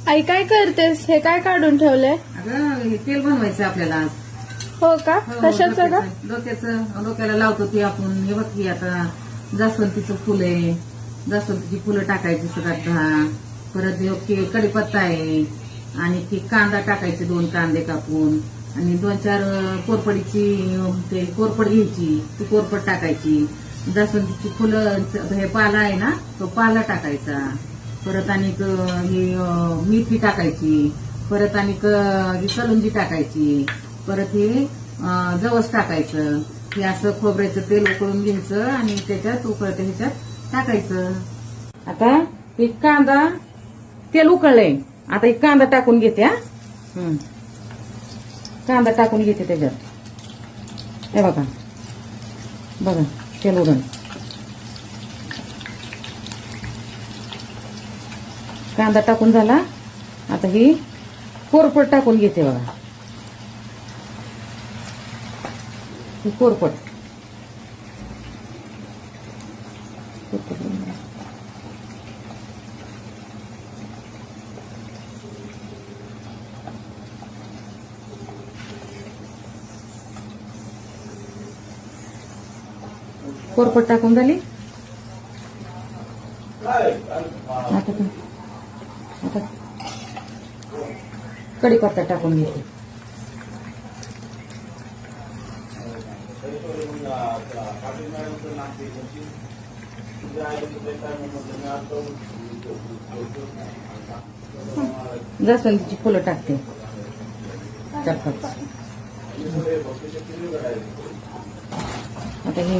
आई काय करतेस? हे काय काढून ठेवलंय? अगं हे तेल बनवायचं आपल्याला आज. हो का? हो, कशाचं का? डोक्याला लावतो ती आपण. हे बघ की आता जास्वंदीचं फुल आहे, जास्वंदीची फुलं टाकायची 7-8-10. परत कढीपत्ता आहे आणि ती कांदा टाकायचे 2 कांदे कापून आणि 2-4 कोरपडीची ते कोरपड घ्यायची, ती कोरपड टाकायची. जास्वंदीची फुलं हे पाला आहे ना, तो पाला टाकायचा. परत आणि ही मेथी टाकायची. परत आणि कलुंजी टाकायची. परत हे जवस टाकायचं. हे असं खोबऱ्याचं तेल उकळून घ्यायचं आणि त्याच्यात उकळत्या ह्याच्यात टाकायचं. आता हे कांदा तेल उकळलंय, आता एक कांदा टाकून घेते. कांदा टाकून घेते त्याच्यात. हे बघा बघा तेल उडून कांदा टाकून झाला. आता ही कोरपड टाकून घेते बघा. ही कोरपड कोरपड टाकून झाली. आता कढीपत्ता टाकून घेते. जास्वंदीची फुलं टाकते 4-5. आता हे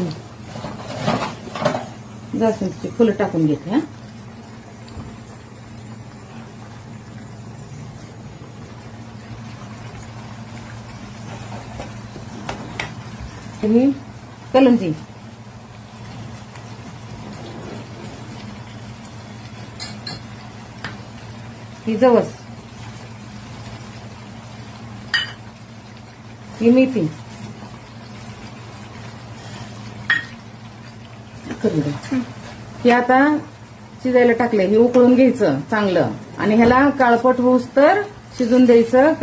जास्वंदीची फुलं टाकून घेते. तुम्ही कलुंजी, ही जवस, ही मेथी हे आता शिजायला टाकले. हे उकळून घ्यायचं चांगलं आणि ह्याला काळपट होऊस तर शिजून द्यायचं.